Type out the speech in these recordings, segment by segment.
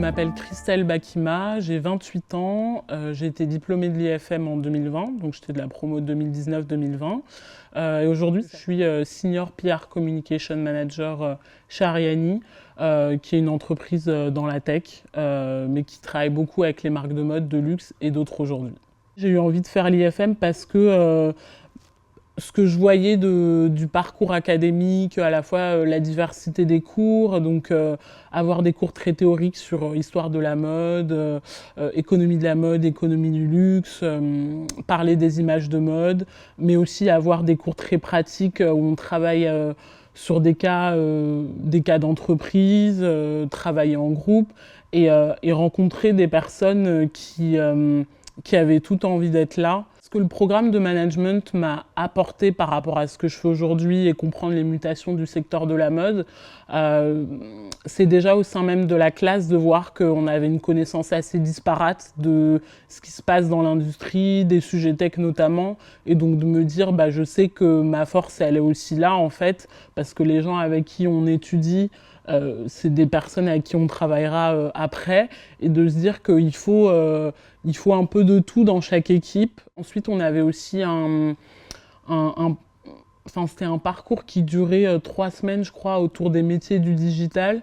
m'appelle Christelle Bakima, j'ai 28 ans, j'ai été diplômée de l'IFM en 2020, donc j'étais de la promo 2019-2020. Et aujourd'hui, je suis Senior PR Communication Manager chez Ariani, qui est une entreprise dans la tech, mais qui travaille beaucoup avec les marques de mode, de luxe et d'autres aujourd'hui. J'ai eu envie de faire l'IFM parce que ce que je voyais du parcours académique, à la fois la diversité des cours, donc avoir des cours très théoriques sur histoire de la mode, économie de la mode, économie du luxe, parler des images de mode, mais aussi avoir des cours très pratiques où on travaille sur des cas d'entreprise, travailler en groupe et rencontrer des personnes qui avaient toute envie d'être là. Ce que le programme de management m'a apporté par rapport à ce que je fais aujourd'hui et comprendre les mutations du secteur de la mode, c'est déjà au sein même de la classe de voir qu'on avait une connaissance assez disparate de ce qui se passe dans l'industrie, des sujets tech notamment, et donc de me dire je sais que ma force elle est aussi là en fait, parce que les gens avec qui on étudie, c'est des personnes avec qui on travaillera après, et de se dire qu'il faut un peu de tout dans chaque équipe. Ensuite, on avait aussi c'était un parcours qui durait 3 semaines, je crois, autour des métiers du digital.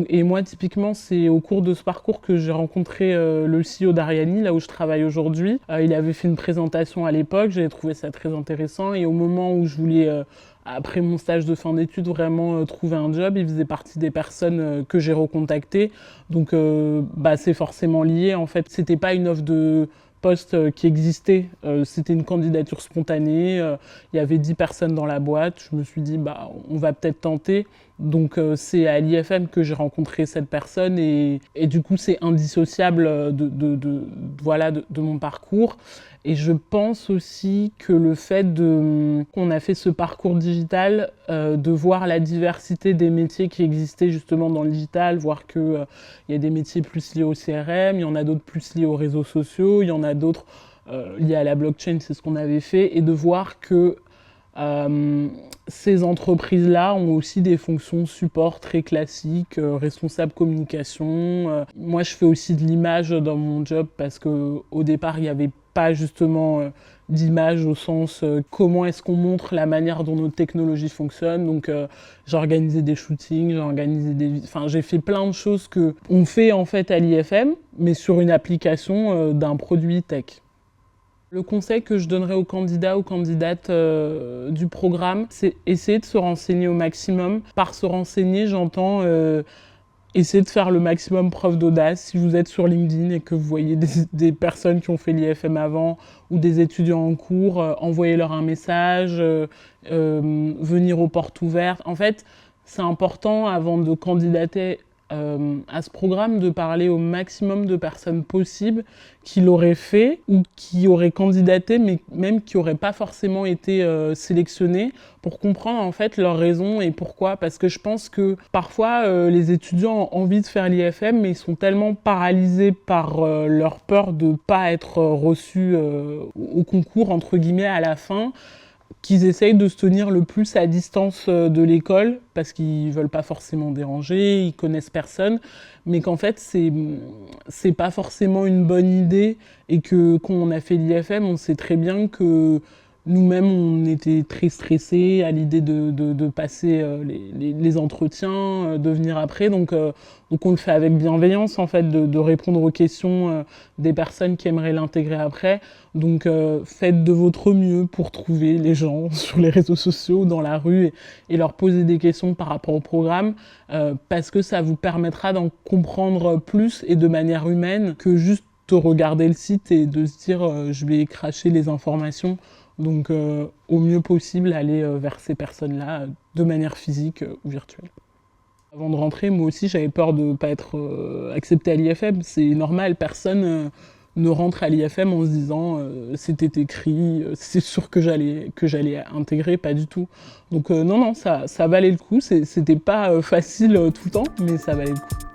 Et moi, typiquement, c'est au cours de ce parcours que j'ai rencontré le CEO d'Ariani, là où je travaille aujourd'hui. Il avait fait une présentation à l'époque, j'ai trouvé ça très intéressant. Et au moment où je voulais, après mon stage de fin d'études, vraiment trouver un job, il faisait partie des personnes que j'ai recontactées. Donc, c'est forcément lié. En fait, c'était pas une offre de poste qui existait, c'était une candidature spontanée, il y avait 10 personnes dans la boîte, je me suis dit on va peut-être tenter, donc c'est à l'IFM que j'ai rencontré cette personne et du coup c'est indissociable de mon parcours. Et je pense aussi que le fait qu'on a fait ce parcours digital, de voir la diversité des métiers qui existaient justement dans le digital, voir qu'il y a des métiers plus liés au CRM, il y en a d'autres plus liés aux réseaux sociaux, il y en a d'autres liés à la blockchain, c'est ce qu'on avait fait, et de voir que ces entreprises-là ont aussi des fonctions support très classiques, responsable communication. Moi, je fais aussi de l'image dans mon job parce qu'au départ, il n'y avait pas justement d'image au sens comment est-ce qu'on montre la manière dont nos technologies fonctionnent. Donc j'ai organisé des shootings, j'ai fait plein de choses qu'on fait en fait à l'IFM, mais sur une application d'un produit tech. Le conseil que je donnerais aux candidats, aux candidates du programme, c'est essayer de se renseigner au maximum. Par se renseigner, j'entends essayer de faire le maximum preuve d'audace. Si vous êtes sur LinkedIn et que vous voyez des personnes qui ont fait l'IFM avant ou des étudiants en cours, envoyez-leur un message, venir aux portes ouvertes. En fait, c'est important avant de candidater à ce programme de parler au maximum de personnes possibles qui l'auraient fait ou qui auraient candidaté mais même qui n'auraient pas forcément été sélectionnées pour comprendre en fait leurs raisons et pourquoi. Parce que je pense que parfois les étudiants ont envie de faire l'IFM mais ils sont tellement paralysés par leur peur de ne pas être reçus au concours entre guillemets à la fin, qu'ils essayent de se tenir le plus à distance de l'école parce qu'ils veulent pas forcément déranger, ils connaissent personne, mais qu'en fait c'est pas forcément une bonne idée et que quand on a fait l'IFM, on sait très bien que nous-mêmes, on était très stressés à l'idée de passer les entretiens, de venir après. Donc on le fait avec bienveillance, en fait, de répondre aux questions des personnes qui aimeraient l'intégrer après. Donc faites de votre mieux pour trouver les gens sur les réseaux sociaux, dans la rue, et leur poser des questions par rapport au programme, parce que ça vous permettra d'en comprendre plus et de manière humaine que juste regarder le site et de se dire je vais cracher les informations. Donc au mieux possible aller vers ces personnes-là de manière physique ou virtuelle. Avant de rentrer, moi aussi j'avais peur de ne pas être acceptée à l'IFM. C'est normal, personne ne rentre à l'IFM en se disant c'était écrit, c'est sûr que j'allais intégrer, pas du tout. Donc non, ça valait le coup, c'était pas facile tout le temps, mais ça valait le coup.